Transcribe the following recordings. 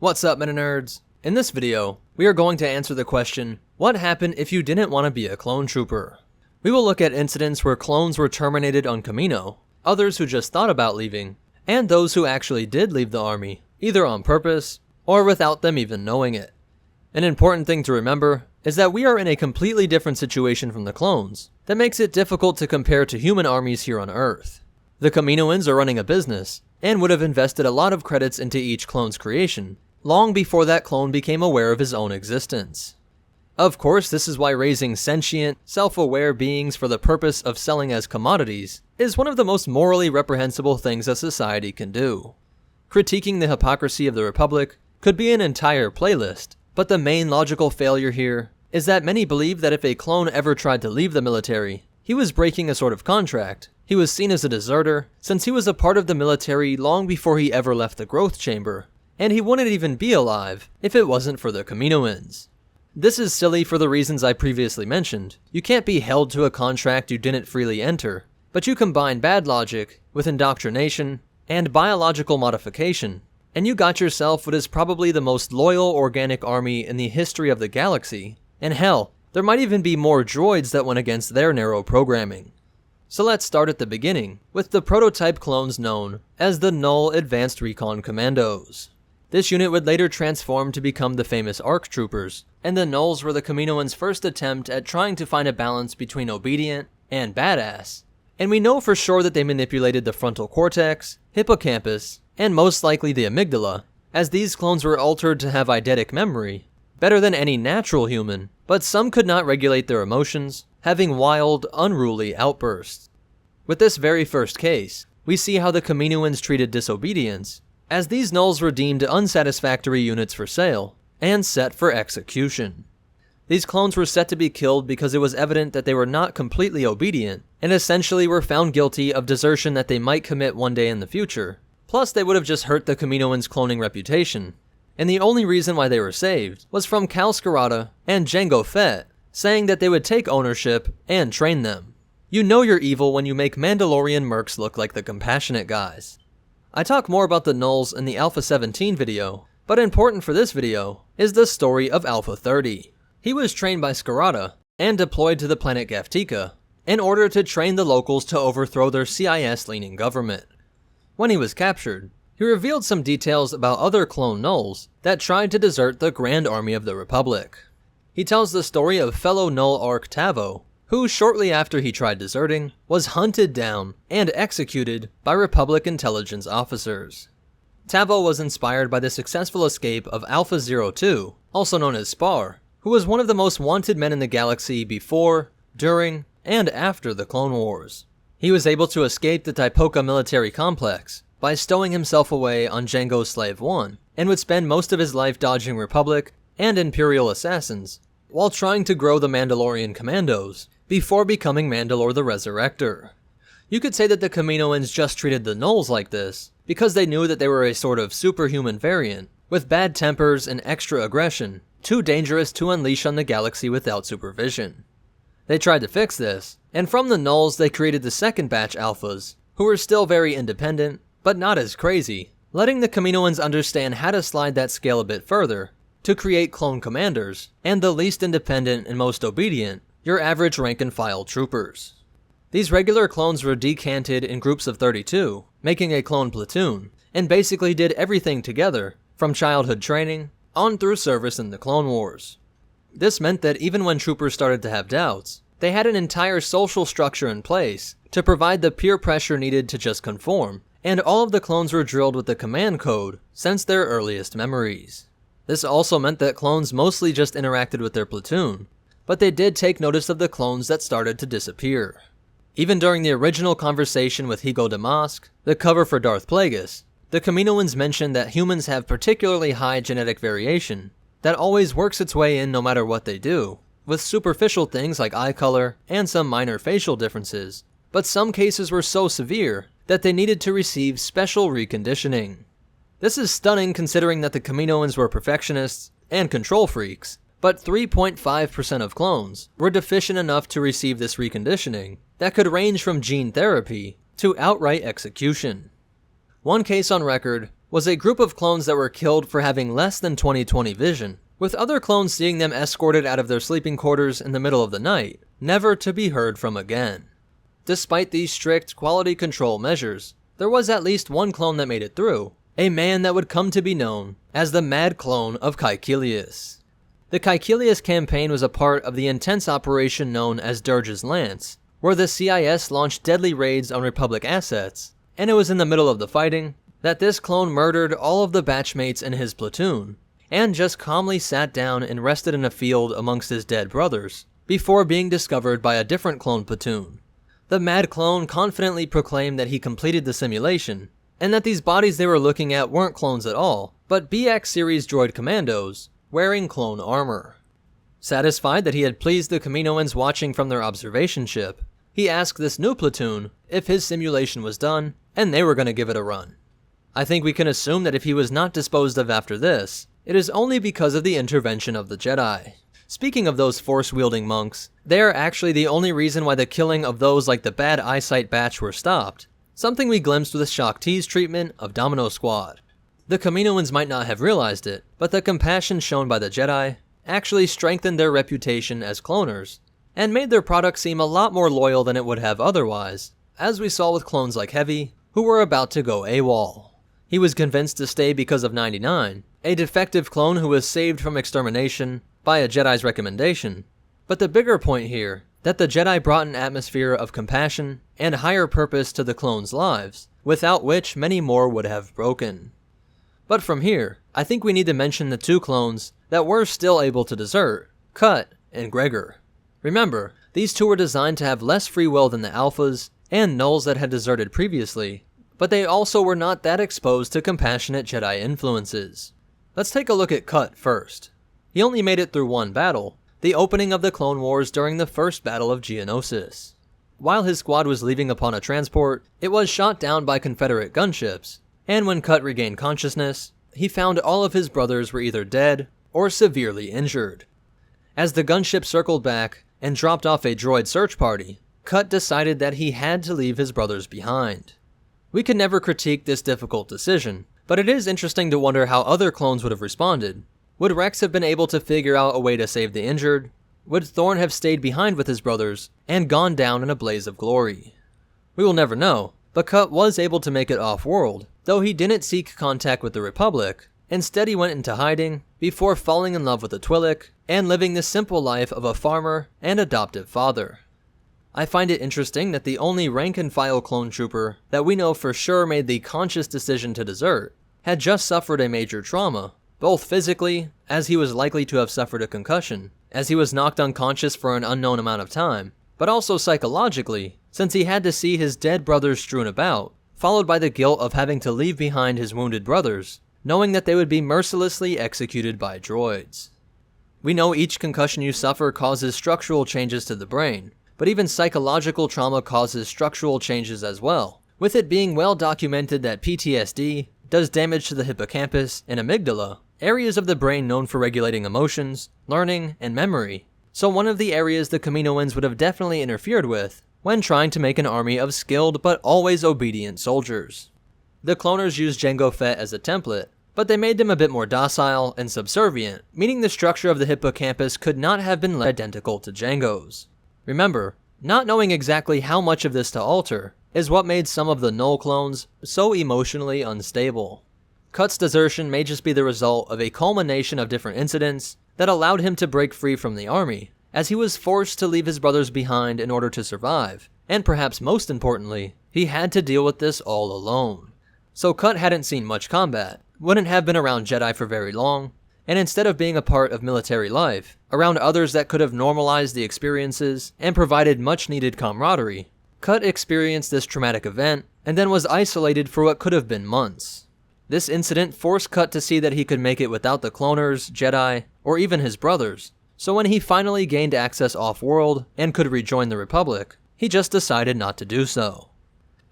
What's up, MetaNerdz? In this video, we are going to answer the question, what happened if you didn't want to be a clone trooper? We will look at incidents where clones were terminated on Kamino, others who just thought about leaving, and those who actually did leave the army, either on purpose or without them even knowing it. An important thing to remember is that we are in a completely different situation from the clones that makes it difficult to compare to human armies here on Earth. The Kaminoans are running a business and would have invested a lot of credits into each clone's creation long before that clone became aware of his own existence. Of course, this is why raising sentient, self-aware beings for the purpose of selling as commodities is one of the most morally reprehensible things a society can do. Critiquing the hypocrisy of the Republic could be an entire playlist, but the main logical failure here is that many believe that if a clone ever tried to leave the military, he was breaking a sort of contract. He was seen as a deserter, since he was a part of the military long before he ever left the growth chamber, and he wouldn't even be alive if it wasn't for the Kaminoans. This is silly for the reasons I previously mentioned. You can't be held to a contract you didn't freely enter, but you combine bad logic with indoctrination and biological modification, and you got yourself what is probably the most loyal organic army in the history of the galaxy, and hell, there might even be more droids that went against their narrow programming. So let's start at the beginning, with the prototype clones known as the Null Advanced Recon Commandos. This unit would later transform to become the famous ARC Troopers, and the Nulls were the Kaminoans' first attempt at trying to find a balance between obedient and badass. And we know for sure that they manipulated the frontal cortex, hippocampus, and most likely the amygdala, as these clones were altered to have eidetic memory, better than any natural human, but some could not regulate their emotions, having wild, unruly outbursts. With this very first case, we see how the Kaminoans treated disobedience, as these Nulls were deemed unsatisfactory units for sale, and set for execution. These clones were set to be killed because it was evident that they were not completely obedient, and essentially were found guilty of desertion that they might commit one day in the future. Plus, they would have just hurt the Kaminoans' cloning reputation. And the only reason why they were saved was from Cal Skirata and Jango Fett, saying that they would take ownership and train them. You know you're evil when you make Mandalorian mercs look like the compassionate guys. I talk more about the Nulls in the Alpha 17 video, but important for this video is the story of Alpha 30. He was trained by Skirata and deployed to the planet Gaftika in order to train the locals to overthrow their CIS-leaning government. When he was captured, he revealed some details about other clone Nulls that tried to desert the Grand Army of the Republic. He tells the story of fellow Null-ARC Tavo, who shortly after he tried deserting, was hunted down and executed by Republic intelligence officers. Tavo was inspired by the successful escape of Alpha 02, also known as Spar, who was one of the most wanted men in the galaxy before, during, and after the Clone Wars. He was able to escape the Tipoca military complex by stowing himself away on Jango's Slave 1, and would spend most of his life dodging Republic and Imperial assassins, while trying to grow the Mandalorian Commandos, before becoming Mandalore the Resurrector. You could say that the Kaminoans just treated the Nulls like this, because they knew that they were a sort of superhuman variant, with bad tempers and extra aggression, too dangerous to unleash on the galaxy without supervision. They tried to fix this, and from the Nulls they created the second batch Alphas, who were still very independent, but not as crazy, letting the Kaminoans understand how to slide that scale a bit further, to create clone commanders, and the least independent and most obedient, your average rank-and-file troopers. These regular clones were decanted in groups of 32, making a clone platoon, and basically did everything together, from childhood training, on through service in the Clone Wars. This meant that even when troopers started to have doubts, they had an entire social structure in place to provide the peer pressure needed to just conform, and all of the clones were drilled with the command code since their earliest memories. This also meant that clones mostly just interacted with their platoon, but they did take notice of the clones that started to disappear. Even during the original conversation with Higo Damask, the cover for Darth Plagueis, the Kaminoans mentioned that humans have particularly high genetic variation that always works its way in no matter what they do, with superficial things like eye color and some minor facial differences, but some cases were so severe that they needed to receive special reconditioning. This is stunning considering that the Kaminoans were perfectionists and control freaks, but 3.5% of clones were deficient enough to receive this reconditioning that could range from gene therapy to outright execution. One case on record was a group of clones that were killed for having less than 20/20 vision, with other clones seeing them escorted out of their sleeping quarters in the middle of the night, never to be heard from again. Despite these strict quality control measures, there was at least one clone that made it through, a man that would come to be known as the Mad Clone of Caecilius. The Caecilius campaign was a part of the intense operation known as Dirge's Lance, where the CIS launched deadly raids on Republic assets, and it was in the middle of the fighting that this clone murdered all of the batchmates in his platoon, and just calmly sat down and rested in a field amongst his dead brothers, before being discovered by a different clone platoon. The Mad Clone confidently proclaimed that he completed the simulation, and that these bodies they were looking at weren't clones at all, but BX series droid Commandos, wearing clone armor. Satisfied that he had pleased the Kaminoans watching from their observation ship, he asked this new platoon if his simulation was done, and they were going to give it a run. I think we can assume that if he was not disposed of after this, it is only because of the intervention of the Jedi. Speaking of those force-wielding monks, they are actually the only reason why the killing of those like the bad eyesight batch were stopped, something we glimpsed with Shaak Ti's treatment of Domino Squad. The Kaminoans might not have realized it, but the compassion shown by the Jedi actually strengthened their reputation as cloners, and made their product seem a lot more loyal than it would have otherwise, as we saw with clones like Heavy, who were about to go AWOL. He was convinced to stay because of 99, a defective clone who was saved from extermination by a Jedi's recommendation. But the bigger point here, that the Jedi brought an atmosphere of compassion and higher purpose to the clones' lives, without which many more would have broken. But from here, I think we need to mention the two clones that were still able to desert, Cut and Gregor. Remember, these two were designed to have less free will than the Alphas and Nulls that had deserted previously, but they also were not that exposed to compassionate Jedi influences. Let's take a look at Cut first. He only made it through one battle, the opening of the Clone Wars during the first Battle of Geonosis. While his squad was leaving upon a transport, it was shot down by Confederate gunships, and when Cut regained consciousness, he found all of his brothers were either dead or severely injured. As the gunship circled back and dropped off a droid search party, Cut decided that he had to leave his brothers behind. We can never critique this difficult decision, but it is interesting to wonder how other clones would have responded. Would Rex have been able to figure out a way to save the injured? Would Thorn have stayed behind with his brothers and gone down in a blaze of glory? We will never know, but Cut was able to make it off-world, though he didn't seek contact with the Republic. Instead, he went into hiding before falling in love with a Twi'lek and living the simple life of a farmer and adoptive father. I find it interesting that the only rank-and-file clone trooper that we know for sure made the conscious decision to desert had just suffered a major trauma, both physically, as he was likely to have suffered a concussion, as he was knocked unconscious for an unknown amount of time, but also psychologically, since he had to see his dead brothers strewn about, followed by the guilt of having to leave behind his wounded brothers, knowing that they would be mercilessly executed by droids. We know each concussion you suffer causes structural changes to the brain, but even psychological trauma causes structural changes as well, with it being well documented that PTSD does damage to the hippocampus and amygdala, areas of the brain known for regulating emotions, learning, and memory. So one of the areas the Kaminoans would have definitely interfered with when trying to make an army of skilled but always obedient soldiers. The cloners used Jango Fett as a template, but they made them a bit more docile and subservient, meaning the structure of the hippocampus could not have been identical to Jango's. Remember, not knowing exactly how much of this to alter is what made some of the Null clones so emotionally unstable. Cut's desertion may just be the result of a culmination of different incidents that allowed him to break free from the army, as he was forced to leave his brothers behind in order to survive, and perhaps most importantly, he had to deal with this all alone. So Cut hadn't seen much combat, wouldn't have been around Jedi for very long, and instead of being a part of military life, around others that could have normalized the experiences and provided much needed camaraderie, Cut experienced this traumatic event and then was isolated for what could have been months. This incident forced Cut to see that he could make it without the cloners, Jedi, or even his brothers, so when he finally gained access off-world and could rejoin the Republic, he just decided not to do so.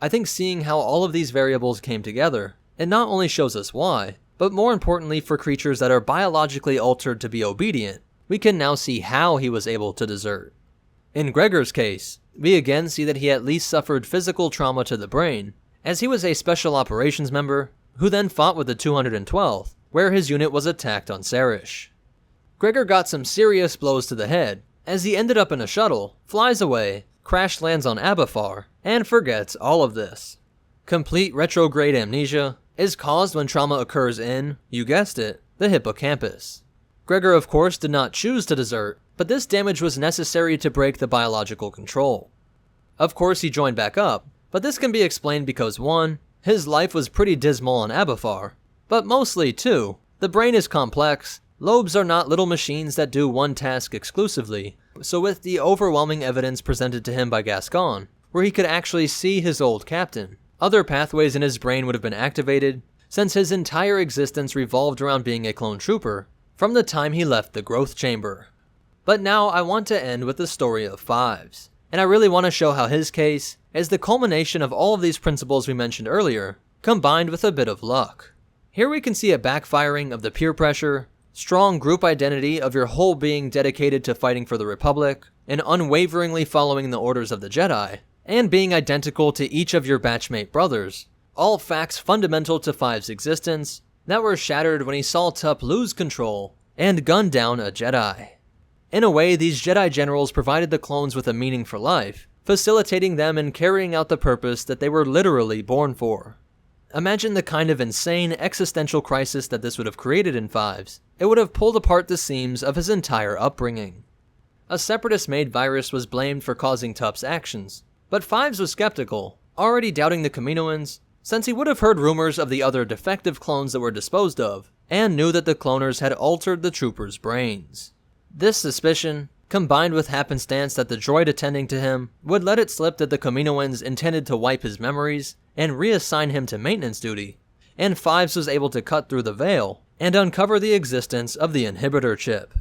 I think seeing how all of these variables came together, it not only shows us why, but more importantly for creatures that are biologically altered to be obedient, we can now see how he was able to desert. In Gregor's case, we again see that he at least suffered physical trauma to the brain, as he was a special operations member, who then fought with the 212th, where his unit was attacked on Serish. Gregor got some serious blows to the head, as he ended up in a shuttle, flies away, crash lands on Abafar, and forgets all of this. Complete retrograde amnesia is caused when trauma occurs in, you guessed it, the hippocampus. Gregor of course did not choose to desert, but this damage was necessary to break the biological control. Of course he joined back up, but this can be explained because 1, his life was pretty dismal on Abafar, but mostly 2, the brain is complex, lobes are not little machines that do one task exclusively, so with the overwhelming evidence presented to him by Gaskin, where he could actually see his old captain, other pathways in his brain would have been activated, since his entire existence revolved around being a clone trooper, from the time he left the growth chamber. But now I want to end with the story of Fives, and I really want to show how his case is the culmination of all of these principles we mentioned earlier, combined with a bit of luck. Here we can see a backfiring of the peer pressure, strong group identity of your whole being dedicated to fighting for the Republic, and unwaveringly following the orders of the Jedi, and being identical to each of your batchmate brothers, all facts fundamental to Fives' existence, that were shattered when he saw Tup lose control and gun down a Jedi. In a way, these Jedi Generals provided the clones with a meaning for life, facilitating them in carrying out the purpose that they were literally born for. Imagine the kind of insane existential crisis that this would have created in Fives. It would have pulled apart the seams of his entire upbringing. A Separatist-made virus was blamed for causing Tup's actions, but Fives was skeptical, already doubting the Kaminoans, since he would have heard rumors of the other defective clones that were disposed of, and knew that the cloners had altered the troopers' brains. This suspicion, combined with happenstance that the droid attending to him would let it slip that the Kaminoans intended to wipe his memories and reassign him to maintenance duty, and Fives was able to cut through the veil and uncover the existence of the inhibitor chip.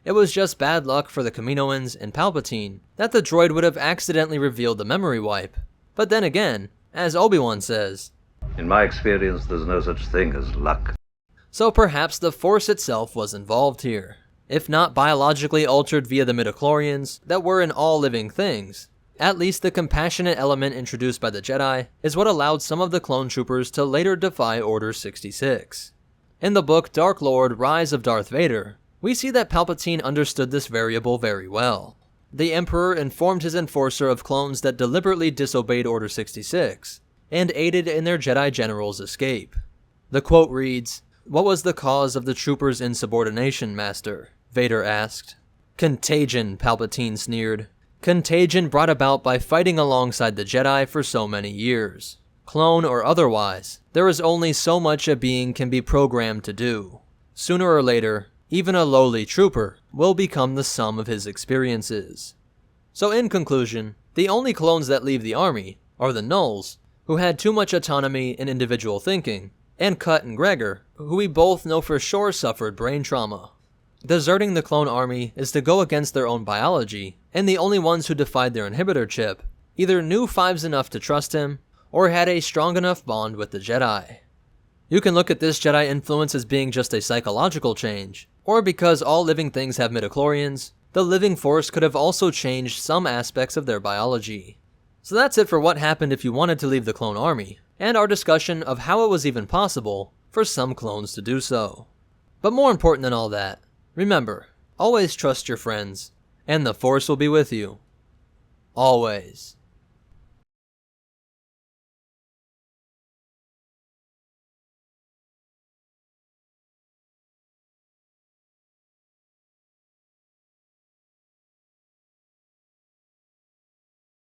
It was just bad luck for the Kaminoans and Palpatine that the droid would have accidentally revealed the memory wipe. But then again, as Obi-Wan says, "In my experience, there's no such thing as luck." So perhaps the Force itself was involved here. If not biologically altered via the midichlorians that were in all living things, at least the compassionate element introduced by the Jedi is what allowed some of the clone troopers to later defy Order 66. In the book Dark Lord: Rise of Darth Vader, we see that Palpatine understood this variable very well. The Emperor informed his enforcer of clones that deliberately disobeyed Order 66, and aided in their Jedi General's escape. The quote reads, "What was the cause of the troopers' insubordination, Master?" Vader asked. "Contagion," Palpatine sneered. "Contagion brought about by fighting alongside the Jedi for so many years. Clone or otherwise, there is only so much a being can be programmed to do. Sooner or later, even a lowly trooper will become the sum of his experiences." So in conclusion, the only clones that leave the army are the Nulls, who had too much autonomy and individual thinking, and Cut and Gregor, who we both know for sure suffered brain trauma. Deserting the clone army is to go against their own biology, and the only ones who defied their inhibitor chip either knew Fives enough to trust him, or had a strong enough bond with the Jedi. You can look at this Jedi influence as being just a psychological change, or because all living things have midichlorians, the living force could have also changed some aspects of their biology. So that's it for what happened if you wanted to leave the clone army, and our discussion of how it was even possible for some clones to do so. But more important than all that, remember, always trust your friends, and the Force will be with you. Always.